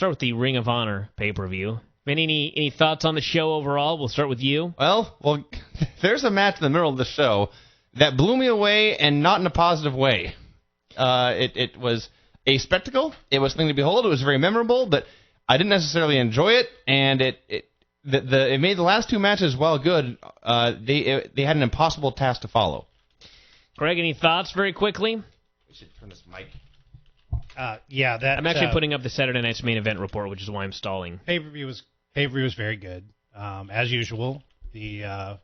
start with the Ring of Honor pay-per-view. Any thoughts on the show overall? We'll start with you. Well, there's a match in the middle of the show that blew me away, and not in a positive way. It was a spectacle. It was something to behold. It was very memorable, but I didn't necessarily enjoy it, and it made the last two matches, while good, they had an impossible task to follow. Greg, any thoughts very quickly? We should turn this mic. I'm actually putting up the Saturday night's main event report, which is why I'm stalling. Pay-per-view was very good, as usual. The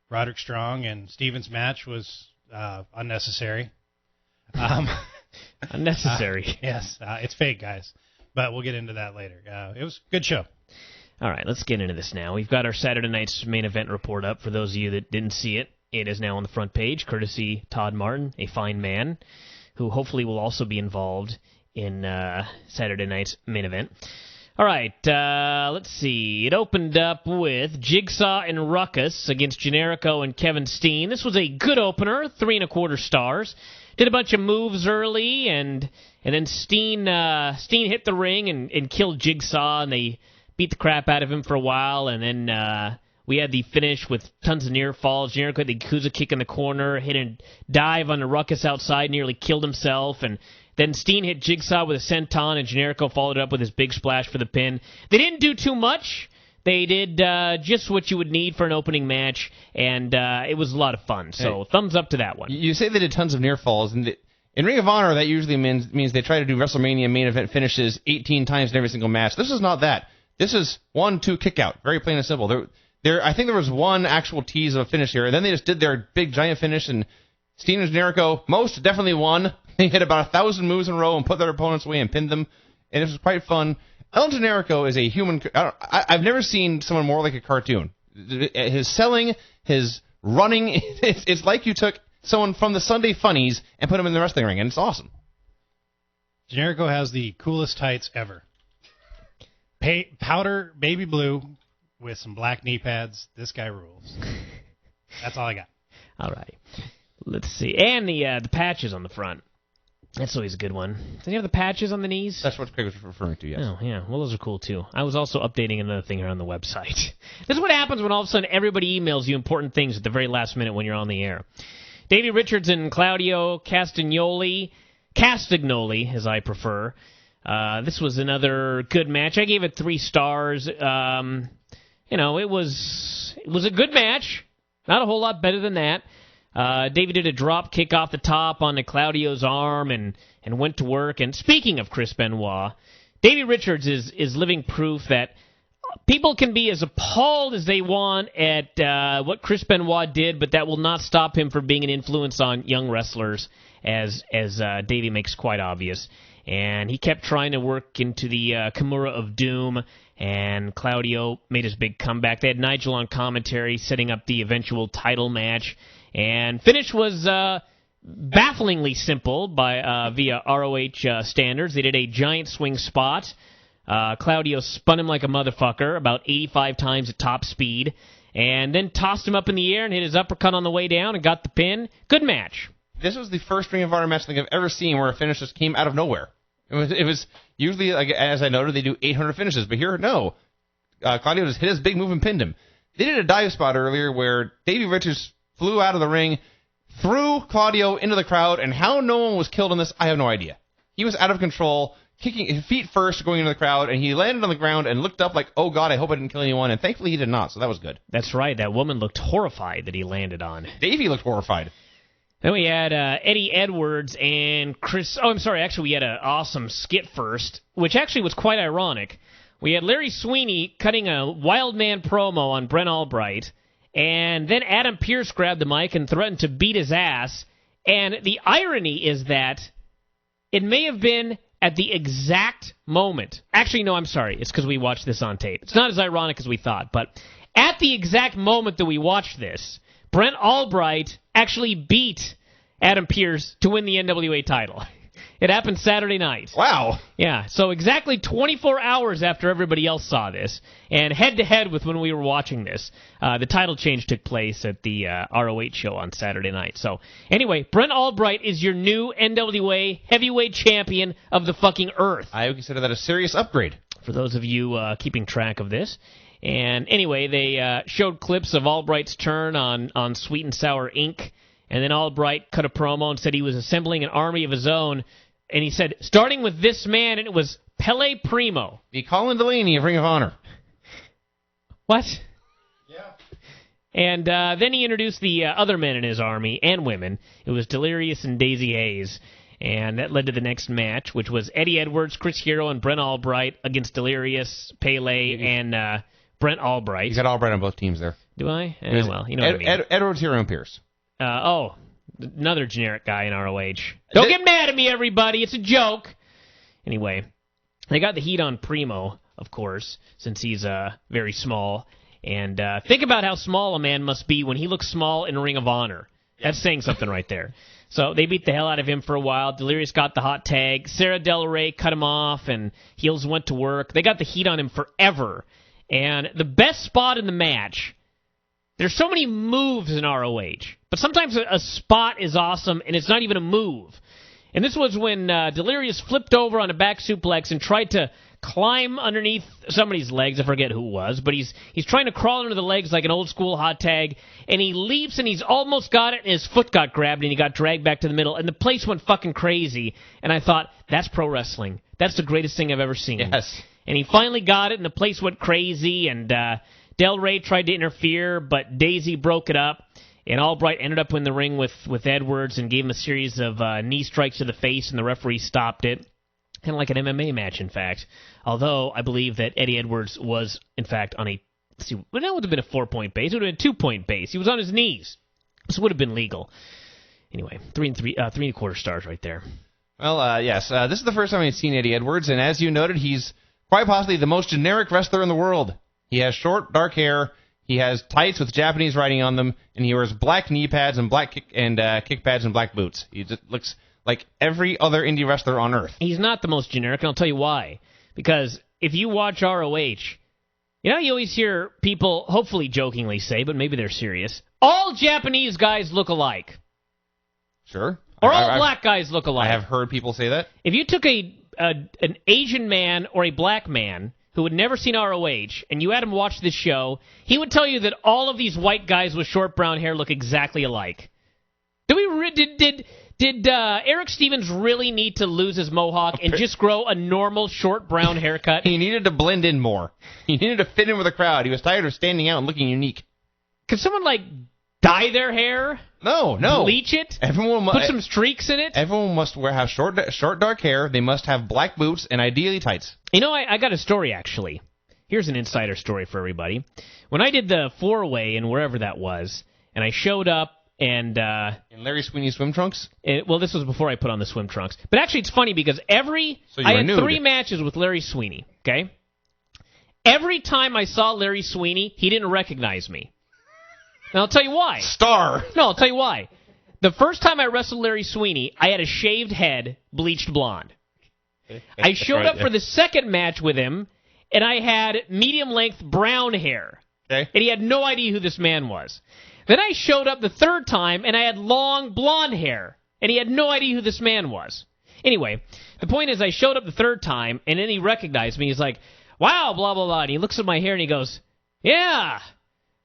Roderick Strong and Stevens match was unnecessary. Unnecessary. Yes, it's fake, guys, but we'll get into that later. It was a good show. All right, let's get into this now. We've got our Saturday night's main event report up. For those of you that didn't see it, it is now on the front page, courtesy Todd Martin, a fine man, who hopefully will also be involved in Saturday night's main event. All right, let's see. It opened up with Jigsaw and Ruckus against Generico and Kevin Steen. This was a good opener, 3.25 stars. Did a bunch of moves early, and then Steen hit the ring and killed Jigsaw, and they beat the crap out of him for a while, and then we had the finish with tons of near falls. Generico had the Yakuza kick in the corner, hit a dive on the Ruckus outside, nearly killed himself, and then Steen hit Jigsaw with a senton, and Generico followed it up with his big splash for the pin. They didn't do too much. They did just what you would need for an opening match, and it was a lot of fun. So thumbs up to that one. You say they did tons of near falls, and in Ring of Honor, that usually means they try to do WrestleMania main event finishes 18 times in every single match. This is not that. This is 1-2 kick out. Very plain and simple. I think there was one actual tease of a finish here, and then they just did their big giant finish, and Steen and Generico most definitely won. They hit about 1,000 moves in a row and put their opponents away and pinned them, and it was quite fun. El Generico is a human. I've never seen someone more like a cartoon. His selling, his running, it's like you took someone from the Sunday Funnies and put him in the wrestling ring, and it's awesome. Generico has the coolest tights ever. Powder baby blue with some black knee pads. This guy rules. That's all I got. All right. Let's see. And the patches on the front. That's always a good one. Do you have the patches on the knees? That's what Craig was referring to, yes. Oh, yeah. Well, those are cool, too. I was also updating another thing here on the website. This is what happens when all of a sudden everybody emails you important things at the very last minute when you're on the air. Davey Richards and Claudio Castagnoli, as I prefer. This was another good match. I gave it 3 stars. It was a good match. Not a whole lot better than that. Davey did a drop kick off the top onto Claudio's arm and went to work. And speaking of Chris Benoit, Davey Richards is living proof that people can be as appalled as they want at what Chris Benoit did, but that will not stop him from being an influence on young wrestlers, as Davey makes quite obvious. And he kept trying to work into the Kimura of Doom, and Claudio made his big comeback. They had Nigel on commentary setting up the eventual title match. And finish was bafflingly simple via ROH standards. They did a giant swing spot. Claudio spun him like a motherfucker about 85 times at top speed, and then tossed him up in the air and hit his uppercut on the way down and got the pin. Good match. This was the first Ring of Honor match I think I've ever seen where a finish just came out of nowhere. It was usually, like, as I noted, they do 800 finishes, but here, no. Claudio just hit his big move and pinned him. They did a dive spot earlier where Davey Richards flew out of the ring, threw Claudio into the crowd, and how no one was killed in this, I have no idea. He was out of control, kicking his feet first, going into the crowd, and he landed on the ground and looked up like, oh God, I hope I didn't kill anyone, and thankfully he did not, so that was good. That's right, that woman looked horrified that he landed on. Davey looked horrified. Then we had Eddie Edwards and Chris... Oh, I'm sorry, actually we had an awesome skit first, which actually was quite ironic. We had Larry Sweeney cutting a Wild Man promo on Brent Albright, and then Adam Pearce grabbed the mic and threatened to beat his ass. And the irony is that it may have been at the exact moment. Actually, no, I'm sorry. It's because we watched this on tape. It's not as ironic as we thought. But at the exact moment that we watched this, Brent Albright actually beat Adam Pearce to win the NWA title. It happened Saturday night. Wow. Yeah, so exactly 24 hours after everybody else saw this, and head-to-head with when we were watching this, the title change took place at the ROH show on Saturday night. So, anyway, Brent Albright is your new NWA heavyweight champion of the fucking earth. I would consider that a serious upgrade. For those of you keeping track of this. And anyway, they showed clips of Albright's turn on Sweet and Sour Inc., and then Albright cut a promo and said he was assembling an army of his own. And he said, starting with this man, and it was Pele Primo. The Colin Delaney of Ring of Honor. What? Yeah. And then he introduced the other men in his army, and women. It was Delirious and Daisy Hayes. And that led to the next match, which was Eddie Edwards, Chris Hero, and Brent Albright against Delirious, Pele, and Brent Albright. You got Albright on both teams there. Do I? Well, you know what I mean. Edwards, Hero, and Pierce. Another generic guy in ROH. Don't get mad at me, everybody. It's a joke. Anyway, they got the heat on Primo, of course, since he's very small. And think about how small a man must be when he looks small in Ring of Honor. That's saying something right there. So they beat the hell out of him for a while. Delirious got the hot tag. Sarah Del Rey cut him off, and Heels went to work. They got the heat on him forever. And the best spot in the match... There's so many moves in ROH, but sometimes a spot is awesome, and it's not even a move. And this was when Delirious flipped over on a back suplex and tried to climb underneath somebody's legs. I forget who it was, but he's trying to crawl under the legs like an old-school hot tag, and he leaps, and he's almost got it, and his foot got grabbed, and he got dragged back to the middle, and the place went fucking crazy. And I thought, that's pro wrestling. That's the greatest thing I've ever seen. Yes. And he finally got it, and the place went crazy, and... Del Rey tried to interfere, but Daisy broke it up, and Albright ended up in the ring with Edwards and gave him a series of knee strikes to the face, and the referee stopped it. Kind of like an MMA match, in fact. Although, I believe that Eddie Edwards was, in fact, on a... that would have been a 4-point base. It would have been a 2-point base. He was on his knees. This would have been legal. Anyway, 3.25 stars right there. Well, yes. This is the first time I've seen Eddie Edwards, and as you noted, he's quite possibly the most generic wrestler in the world. He has short, dark hair. He has tights with Japanese writing on them, and he wears black knee pads and black kick pads and black boots. He just looks like every other indie wrestler on earth. He's not the most generic, and I'll tell you why. Because if you watch ROH, you know, you always hear people, hopefully jokingly say, but maybe they're serious, all Japanese guys look alike. Sure. Or all black guys look alike. I have heard people say that. If you took an Asian man or a black man who had never seen ROH, and you had him watch this show, he would tell you that all of these white guys with short brown hair look exactly alike. Did Eric Stevens really need to lose his mohawk and just grow a normal short brown haircut? He needed to blend in more. He needed to fit in with the crowd. He was tired of standing out and looking unique. Could someone, dye their hair? No. Bleach it? Everyone put some streaks in it? Everyone must have short, dark hair. They must have black boots and ideally tights. You know, I got a story, actually. Here's an insider story for everybody. When I did the 4-way in wherever that was, and I showed up and... in Larry Sweeney's swim trunks? Well, this was before I put on the swim trunks. But actually, it's funny because I had nude. 3 matches with Larry Sweeney, okay? Every time I saw Larry Sweeney, he didn't recognize me. And I'll tell you why. Star. No, I'll tell you why. The first time I wrestled Larry Sweeney, I had a shaved head, bleached blonde. I showed up for the second match with him, and I had medium-length brown hair. Okay. And he had no idea who this man was. Then I showed up the third time, and I had long blonde hair, and he had no idea who this man was. Anyway, the point is I showed up the third time, and then he recognized me. He's like, wow, blah, blah, blah. And he looks at my hair, and he goes, yeah,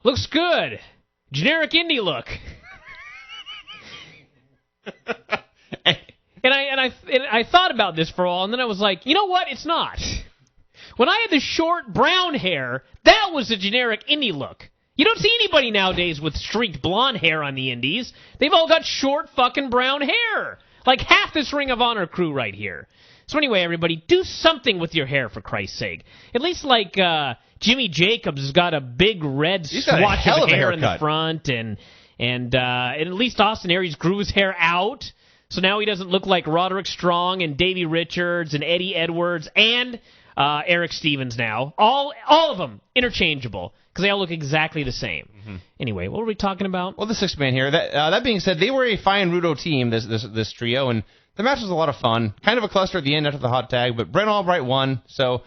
looks good. Generic indie look. And I thought about this for a while, and then I was like, you know what? It's not. When I had the short brown hair, that was a generic indie look. You don't see anybody nowadays with streaked blonde hair on the indies. They've all got short fucking brown hair. Like half this Ring of Honor crew right here. So anyway, everybody, do something with your hair, for Christ's sake. At least like Jimmy Jacobs has got a big red swatch of hair in the front, and at least Austin Aries grew his hair out, so now he doesn't look like Roderick Strong and Davey Richards and Eddie Edwards and Eric Stevens now. All of them interchangeable, because they all look exactly the same. Mm-hmm. Anyway, what were we talking about? Well, the 6-man here. That being said, they were a fine Rudo team, this trio, and The match was a lot of fun. Kind of a cluster at the end after the hot tag, but Brent Albright won, so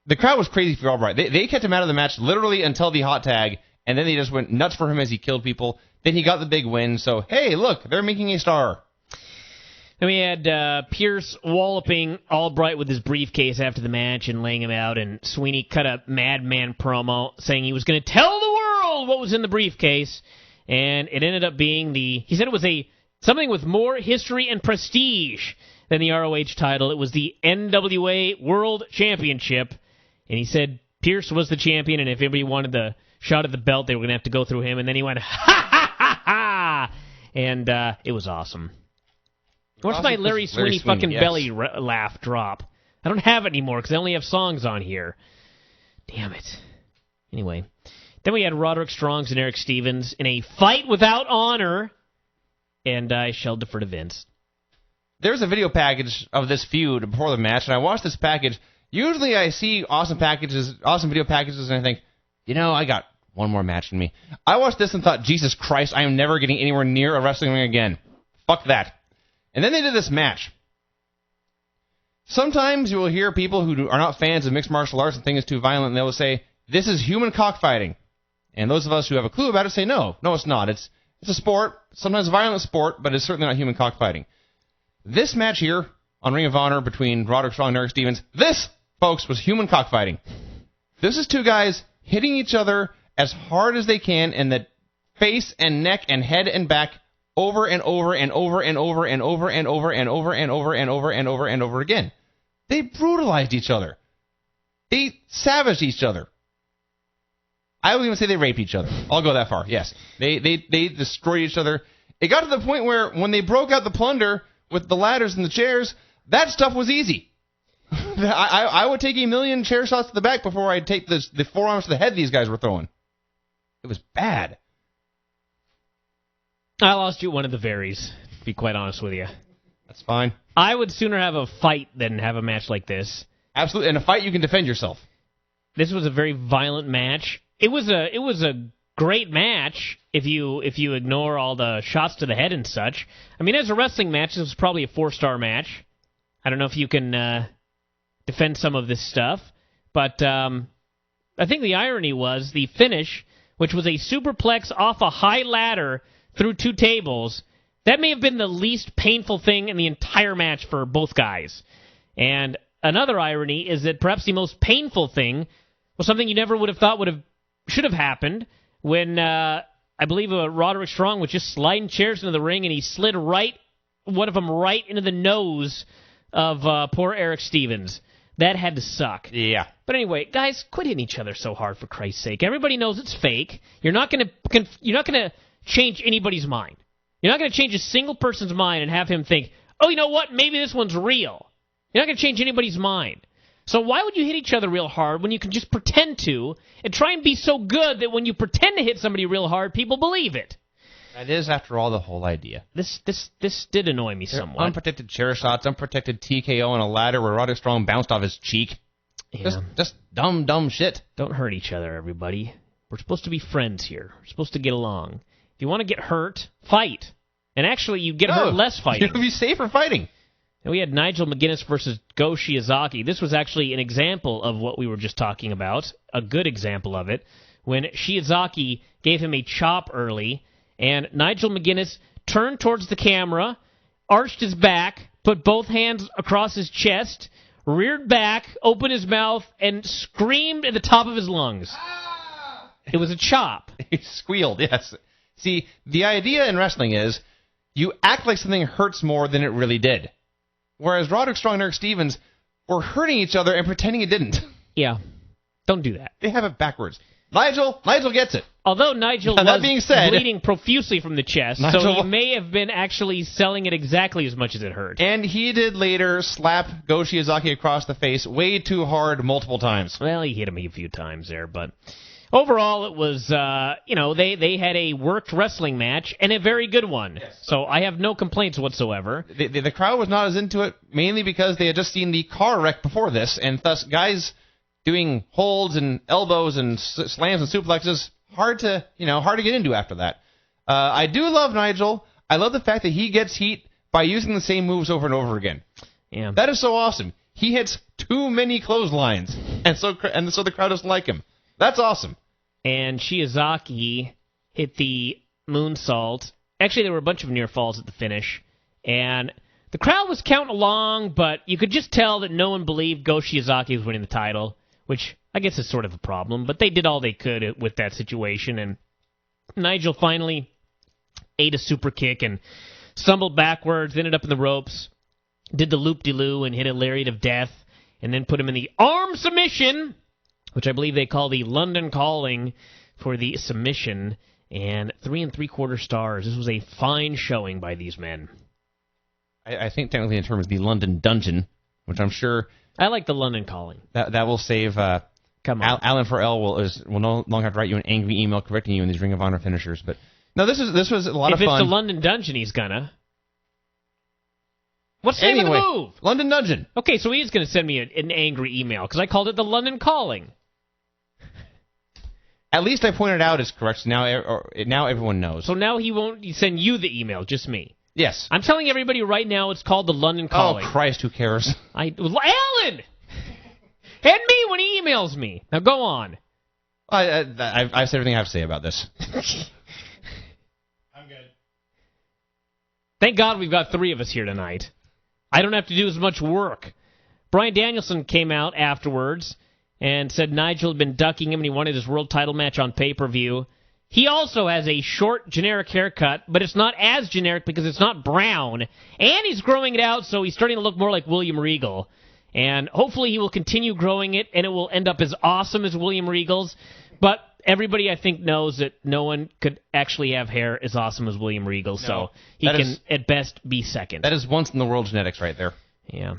the crowd was crazy for Albright. They kept him out of the match literally until the hot tag, and then they just went nuts for him as he killed people. Then he got the big win, so hey, look, they're making a star. Then we had Pierce walloping Albright with his briefcase after the match and laying him out, and Sweeney cut a madman promo saying he was going to tell the world what was in the briefcase, and it ended up being he said it was something with more history and prestige than the ROH title. It was the NWA World Championship, and he said Pierce was the champion, and if anybody wanted the shot at the belt, they were going to have to go through him, and then he went, ha, ha, ha, ha, and it was awesome. Where's my Larry Sweeney fucking yes. belly laugh drop? I don't have it anymore because I only have songs on here. Damn it. Anyway, then we had Roderick Strong and Eric Stevens in a fight without honor, and I shall defer to Vince. There's a video package of this feud before the match, and I watched this package. Usually I see awesome video packages, and I think, I got one more match in me. I watched this and thought, Jesus Christ, I am never getting anywhere near a wrestling ring again. Fuck that. And then they did this match. Sometimes you will hear people who are not fans of mixed martial arts and think it's too violent, and they will say, this is human cockfighting. And those of us who have a clue about it say, no, it's not. It's a sport, sometimes a violent sport, but it's certainly not human cockfighting. This match here on Ring of Honor between Roderick Strong and Eric Stevens, this, folks, was human cockfighting. This is two guys hitting each other as hard as they can in the face and neck and head and back over and over and over and over and over and over and over and over and over and over and over again. They brutalized each other. They savaged each other. I would even say they raped each other. I'll go that far, yes. They destroyed each other. It got to the point where when they broke out the plunder with the ladders and the chairs, that stuff was easy. I would take 1,000,000 chair shots to the back before I'd take the forearms to the head these guys were throwing. It was bad. I lost you at one of the varies, to be quite honest with you. That's fine. I would sooner have a fight than have a match like this. Absolutely. In a fight, you can defend yourself. This was a very violent match. It was a great match if you ignore all the shots to the head and such. I mean, as a wrestling match, this was probably a 4-star match. I don't know if you can defend some of this stuff, but I think the irony was the finish, which was a superplex off a high ladder through 2 tables. That may have been the least painful thing in the entire match for both guys. And another irony is that perhaps the most painful thing was something you never would have thought should have happened when I believe Roderick Strong was just sliding chairs into the ring, and he slid one of them right into the nose of poor Eric Stevens. That had to suck. Yeah. But anyway, guys, quit hitting each other so hard, for Christ's sake. Everybody knows it's fake. You're not going to change anybody's mind. You're not going to change a single person's mind and have him think, oh, you know what, maybe this one's real. You're not going to change anybody's mind. So why would you hit each other real hard when you can just pretend to and try and be so good that when you pretend to hit somebody real hard, people believe it? That is, after all, the whole idea. This did annoy me somewhat. Unprotected chair shots, unprotected TKO on a ladder where Roderick Strong bounced off his cheek. Yeah. Just dumb shit. Don't hurt each other, everybody. We're supposed to be friends here. We're supposed to get along. If you want to get hurt, fight. And actually, you get hurt less fighting. You'll be safer fighting. And we had Nigel McGuinness versus Go Shiazaki. This was actually an example of what we were just talking about, a good example of it, when Shiazaki gave him a chop early, and Nigel McGuinness turned towards the camera, arched his back, put both hands across his chest, reared back, opened his mouth, and screamed at the top of his lungs. It was a chop. He squealed, yes. See, the idea in wrestling is you act like something hurts more than it really did. Whereas Roderick Strong and Eric Stevens were hurting each other and pretending it didn't. Yeah. Don't do that. They have it backwards. Nigel gets it. Although Nigel now, was bleeding profusely from the chest, so he may have been actually selling it exactly as much as it hurt. And he did later slap Go Shiazaki across the face way too hard multiple times. Well, he hit him a few times there, but overall it was, they had a worked wrestling match and a very good one. Yes. So I have no complaints whatsoever. The crowd was not as into it, mainly because they had just seen the car wreck before this, and thus guys doing holds and elbows and slams and suplexes, hard to get into after that. I do love Nigel. I love the fact that he gets heat by using the same moves over and over again. Yeah. That is so awesome. He hits too many clotheslines, and so the crowd doesn't like him. That's awesome. And Shiazaki hit the moonsault. Actually, there were a bunch of near falls at the finish, and the crowd was counting along, but you could just tell that no one believed Go Shiazaki was winning the title, which I guess is sort of a problem, but they did all they could with that situation, and Nigel finally ate a super kick and stumbled backwards, ended up in the ropes, did the loop-de-loo and hit a lariat of death, and then put him in the arm submission, which I believe they call the London Calling for the submission, and 3 3/4 stars. This was a fine showing by these men. I think technically in terms of the London Dungeon, which I'm sure... I like the London Calling. That will save... Come on. Alan Farrell will no longer have to write you an angry email correcting you in these Ring of Honor finishers. But no, this was a lot of fun. If it's the London Dungeon, he's gonna. What's the name of the move? London Dungeon. Okay, so he is going to send me an angry email because I called it the London Calling. At least I pointed out it's correct. So now everyone knows. So now he won't send you the email, just me. Yes. I'm telling everybody right now it's called the London Calling. Oh, Christ, who cares? Alan! And me when he emails me. Now go on. I've said everything I have to say about this. I'm good. Thank God we've got 3 of us here tonight. I don't have to do as much work. Bryan Danielson came out afterwards and said Nigel had been ducking him and he wanted his world title match on pay-per-view. He also has a short, generic haircut, but it's not as generic because it's not brown. And he's growing it out, so he's starting to look more like William Regal. And hopefully he will continue growing it, and it will end up as awesome as William Regal's. But everybody, I think, knows that no one could actually have hair as awesome as William Regal, so he can, at best, be second. That is once-in-the-world genetics right there. Yeah.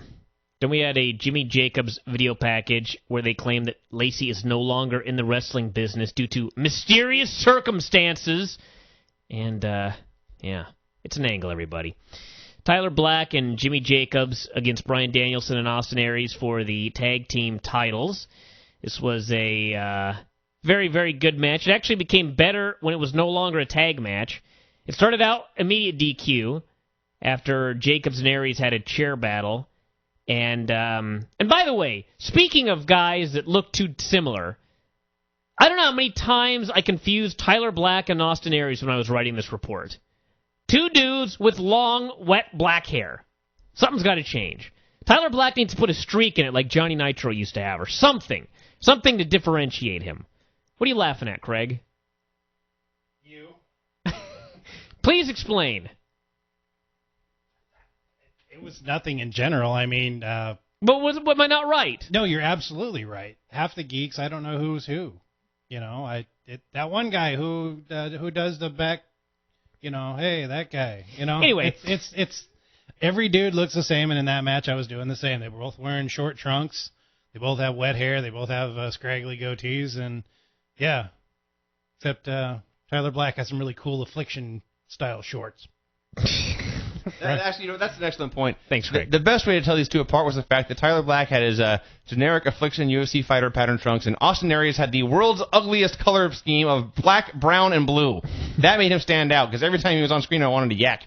Then we had a Jimmy Jacobs video package where they claim that Lacey is no longer in the wrestling business due to mysterious circumstances. And, yeah, it's an angle, everybody. Tyler Black and Jimmy Jacobs against Bryan Danielson and Austin Aries for the tag team titles. This was a very, very good match. It actually became better when it was no longer a tag match. It started out immediate DQ after Jacobs and Aries had a chair battle. And by the way, speaking of guys that look too similar, I don't know how many times I confused Tyler Black and Austin Aries when I was writing this report. 2 dudes with long, wet black hair. Something's got to change. Tyler Black needs to put a streak in it like Johnny Nitro used to have, or something. Something to differentiate him. What are you laughing at, Craig? You. Please explain. It was nothing in general. I mean... But am I not right? No, you're absolutely right. Half the geeks, I don't know who's who. You know, that one guy who does the back... You know, hey, that guy. You know, anyway, it's every dude looks the same, and in that match, I was doing the same. They were both wearing short trunks. They both have wet hair. They both have scraggly goatees, and yeah, except Tyler Black has some really cool Affliction style shorts. Actually, that's an excellent point. Thanks, Craig. The best way to tell these two apart was the fact that Tyler Black had his generic Affliction UFC fighter pattern trunks, and Austin Aries had the world's ugliest color scheme of black, brown, and blue. That made him stand out, because every time he was on screen, I wanted to yak.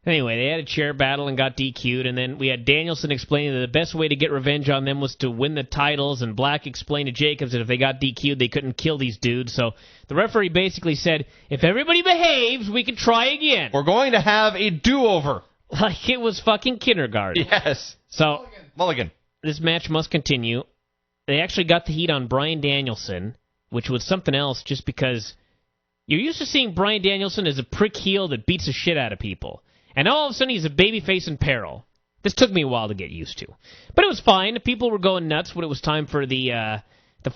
Anyway, they had a chair battle and got DQ'd, and then we had Danielson explaining that the best way to get revenge on them was to win the titles, and Black explained to Jacobs that if they got DQ'd, they couldn't kill these dudes. So the referee basically said, if everybody behaves, we can try again. We're going to have a do-over. Like it was fucking kindergarten. Yes. So Mulligan. This match must continue. They actually got the heat on Bryan Danielson, which was something else just because you're used to seeing Bryan Danielson as a prick heel that beats the shit out of people. And all of a sudden, he's a babyface in peril. This took me a while to get used to. But it was fine. People were going nuts when it was time for the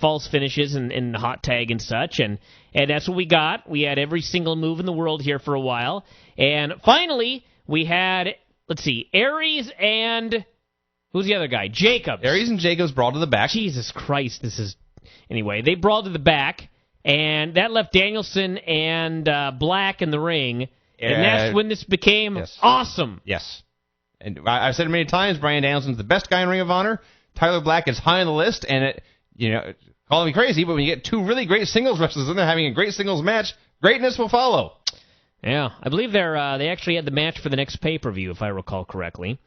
false finishes and the hot tag and such. And that's what we got. We had every single move in the world here for a while. And finally, we had, let's see, Aries and... Who's the other guy? Jacobs. Aries and Jacobs brawled to the back. Jesus Christ, this is... Anyway, they brawled to the back. And that left Danielson and Black in the ring. And that's when this became awesome. Yes. And I've said it many times, Bryan Danielson's the best guy in Ring of Honor. Tyler Black is high on the list, and call me crazy, but when you get 2 really great singles wrestlers and they're having a great singles match, greatness will follow. Yeah, I believe they actually had the match for the next pay-per-view, if I recall correctly,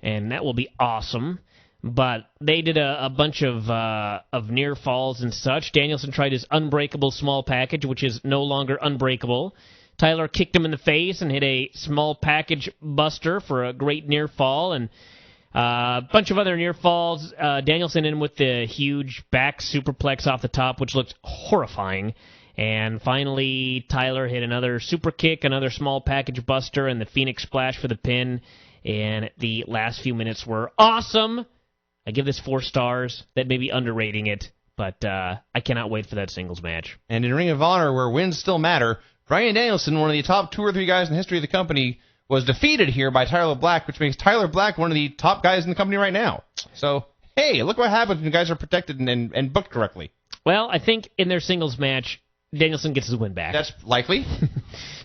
and that will be awesome. But they did a bunch of near falls and such. Danielson tried his unbreakable small package, which is no longer unbreakable. Tyler kicked him in the face and hit a small package buster for a great near fall, and a bunch of other near falls. Danielson in with the huge back superplex off the top, which looked horrifying. And finally, Tyler hit another super kick, another small package buster, and the Phoenix Splash for the pin. And the last few minutes were awesome. I give this 4 stars. That may be underrating it, but I cannot wait for that singles match. And in Ring of Honor, where wins still matter, Bryan Danielson, one of the top 2 or 3 guys in the history of the company, was defeated here by Tyler Black, which makes Tyler Black one of the top guys in the company right now. So, hey, look what happens when guys are protected and booked correctly. Well, I think in their singles match, Danielson gets his win back. That's likely.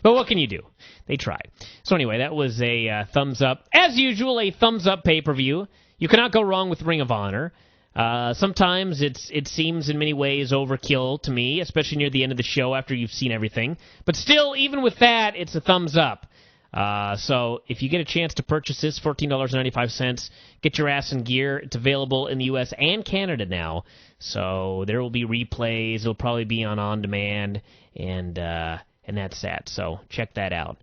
But what can you do? They tried. So anyway, that was a thumbs up. As usual, a thumbs up pay-per-view. You cannot go wrong with Ring of Honor. Sometimes it seems in many ways overkill to me, especially near the end of the show after you've seen everything. But still, even with that, it's a thumbs up. So if you get a chance to purchase this, $14.95, get your ass in gear. It's available in the U.S. and Canada now. So there will be replays. It'll probably be on demand, and that's that. So check that out.